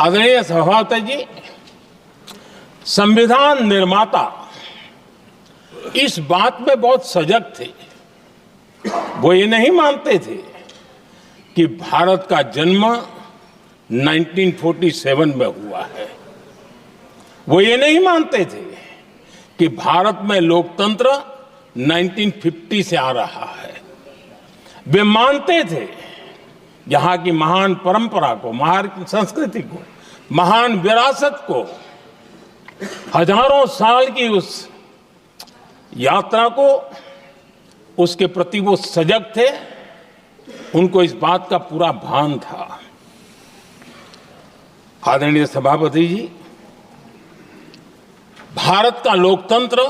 आदरणीय सभापति जी, संविधान निर्माता इस बात में बहुत सजग थे। वो ये नहीं मानते थे कि भारत का जन्म 1947 में हुआ है। वो ये नहीं मानते थे कि भारत में लोकतंत्र 1950 से आ रहा है। वे मानते थे यहाँ की महान परंपरा को, महान संस्कृति को, महान विरासत को, हजारों साल की उस यात्रा को, उसके प्रति वो सजग थे। उनको इस बात का पूरा भान था। आदरणीय सभापति जी, भारत का लोकतंत्र,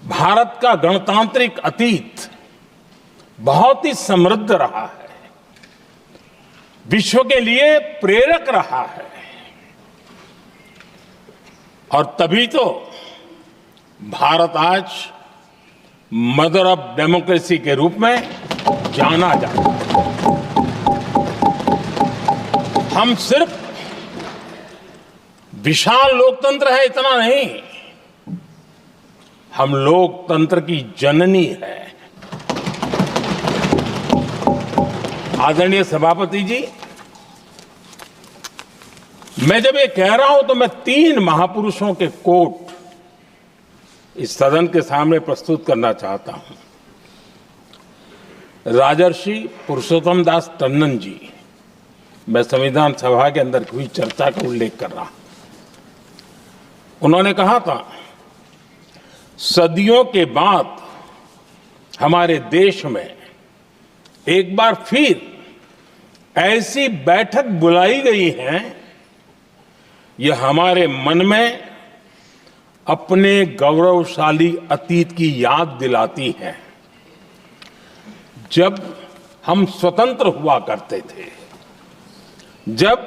भारत का गणतांत्रिक अतीत बहुत ही समृद्ध रहा है, विश्व के लिए प्रेरक रहा है, और तभी तो भारत आज मदर ऑफ डेमोक्रेसी के रूप में जाना जाता है। हम सिर्फ विशाल लोकतंत्र है इतना नहीं, हम लोकतंत्र की जननी है। आदरणीय सभापति जी, मैं जब ये कह रहा हूं तो मैं 3 महापुरुषों के कोट इस सदन के सामने प्रस्तुत करना चाहता हूं। राजर्षि पुरुषोत्तम दास टंडन जी, मैं संविधान सभा के अंदर हुई चर्चा का उल्लेख कर रहा हूं। उन्होंने कहा था, सदियों के बाद हमारे देश में एक बार फिर ऐसी बैठक बुलाई गई है, यह हमारे मन में अपने गौरवशाली अतीत की याद दिलाती है, जब हम स्वतंत्र हुआ करते थे, जब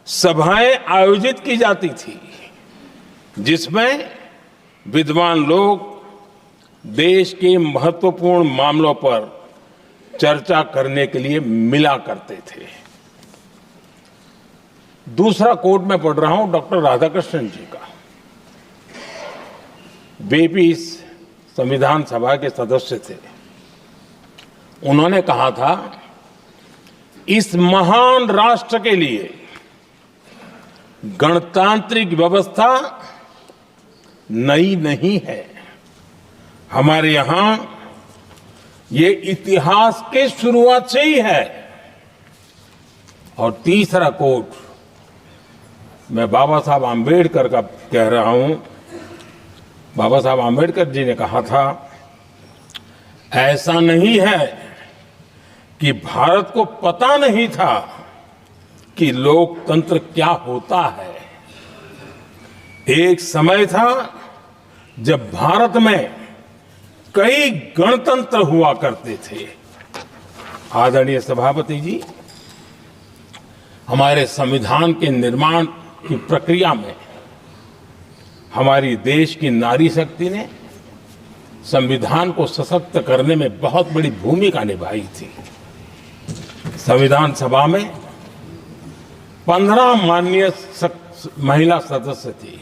सभाएं आयोजित की जाती थी, जिसमें विद्वान लोग देश के महत्वपूर्ण मामलों पर चर्चा करने के लिए मिला करते थे। दूसरा कोट मैं पढ़ रहा हूं डॉक्टर राधाकृष्णन जी का। वे भी इस संविधान सभा के सदस्य थे। उन्होंने कहा था, इस महान राष्ट्र के लिए गणतांत्रिक व्यवस्था नई नहीं है। हमारे यहां ये इतिहास के शुरुआत से ही है। और तीसरा कोट मैं बाबा साहब आम्बेडकर का कह रहा हूं। बाबा साहब आम्बेडकर जी ने कहा था, ऐसा नहीं है कि भारत को पता नहीं था कि लोकतंत्र क्या होता है। एक समय था जब भारत में कई गणतंत्र हुआ करते थे। आदरणीय सभापति जी, हमारे संविधान के निर्माण की प्रक्रिया में हमारी देश की नारी शक्ति ने संविधान को सशक्त करने में बहुत बड़ी भूमिका निभाई थी। संविधान सभा में 15 माननीय महिला सदस्य थी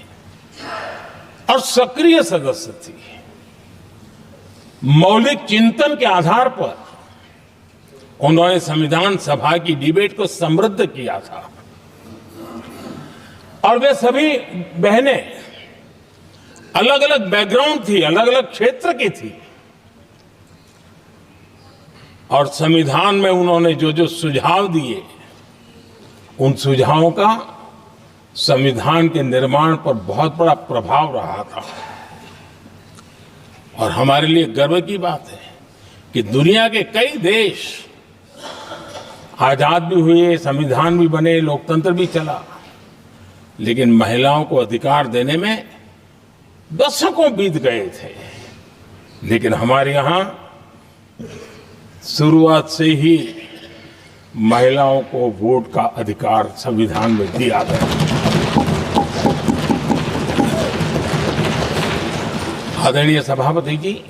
और सक्रिय सदस्य थी। मौलिक चिंतन के आधार पर उन्होंने संविधान सभा की डिबेट को समृद्ध किया था। और वे सभी बहनें अलग अलग बैकग्राउंड थी, अलग अलग क्षेत्र की थी, और संविधान में उन्होंने जो जो सुझाव दिए, उन सुझावों का संविधान के निर्माण पर बहुत बड़ा प्रभाव रहा था। और हमारे लिए गर्व की बात है कि दुनिया के कई देश आजाद भी हुए, संविधान भी बने, लोकतंत्र भी चला, लेकिन महिलाओं को अधिकार देने में दशकों बीत गए थे। लेकिन हमारे यहां शुरुआत से ही महिलाओं को वोट का अधिकार संविधान में दिया गया। आदरणीय सभापति जी,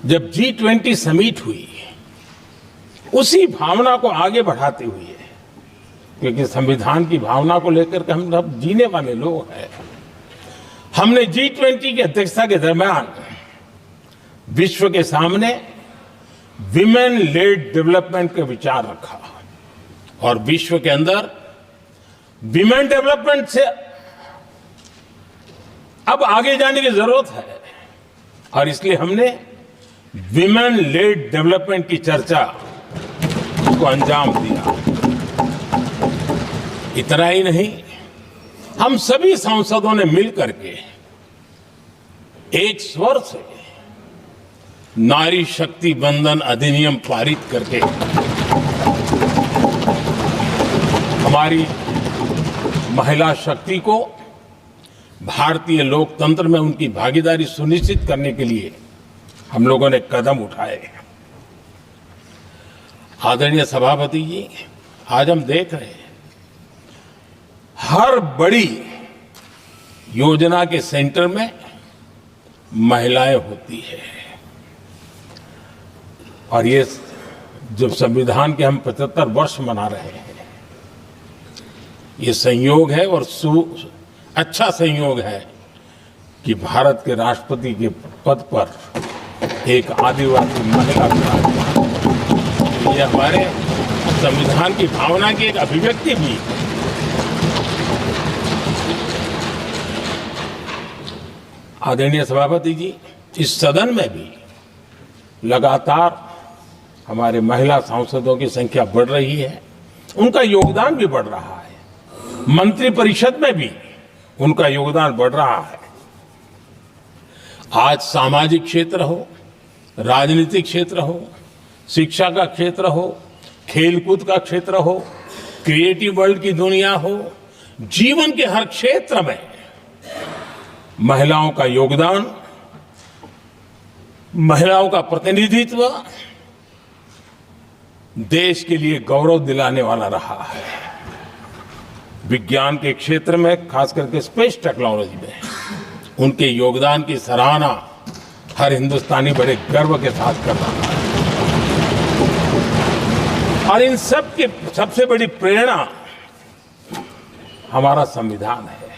जब G20 समिट हुई, उसी भावना को आगे बढ़ाते हुए क्योंकि संविधान की भावना को लेकर के हम सब जीने वाले लोग हैं। हमने G20 की अध्यक्षता के दरमियान विश्व के सामने विमेन लेड डेवलपमेंट का विचार रखा और विश्व के अंदर विमेन डेवलपमेंट से अब आगे जाने की जरूरत है और इसलिए हमने विमेन लेड डेवलपमेंट की चर्चा को अंजाम दिया। इतना ही नहीं, हम सभी सांसदों ने मिलकर के एक स्वर से नारी शक्ति बंधन अधिनियम पारित करके हमारी महिला शक्ति को भारतीय लोकतंत्र में उनकी भागीदारी सुनिश्चित करने के लिए हम लोगों ने कदम उठाए। आदरणीय सभापति जी, आज हम देख रहे हैं हर बड़ी योजना के सेंटर में महिलाएं होती है और ये जब संविधान के हम 75 वर्ष मना रहे हैं, ये संयोग है और अच्छा संयोग है कि भारत के राष्ट्रपति के पद पर एक आदिवासी महिला विराजमान। ये हमारे संविधान की भावना की एक अभिव्यक्ति भी है। आदरणीय सभापति जी, इस सदन में भी लगातार हमारे महिला सांसदों की संख्या बढ़ रही है, उनका योगदान भी बढ़ रहा है। मंत्रिपरिषद में भी उनका योगदान बढ़ रहा है। आज सामाजिक क्षेत्र हो, राजनीतिक क्षेत्र हो, शिक्षा का क्षेत्र हो, खेलकूद का क्षेत्र हो, क्रिएटिव वर्ल्ड की दुनिया हो, जीवन के हर क्षेत्र में महिलाओं का योगदान, महिलाओं का प्रतिनिधित्व देश के लिए गौरव दिलाने वाला रहा है। विज्ञान के क्षेत्र में, खास करके स्पेस टेक्नोलॉजी में उनके योगदान की सराहना हर हिंदुस्तानी बड़े गर्व के साथ कर रहा है। और इन सब की सबसे बड़ी प्रेरणा हमारा संविधान है।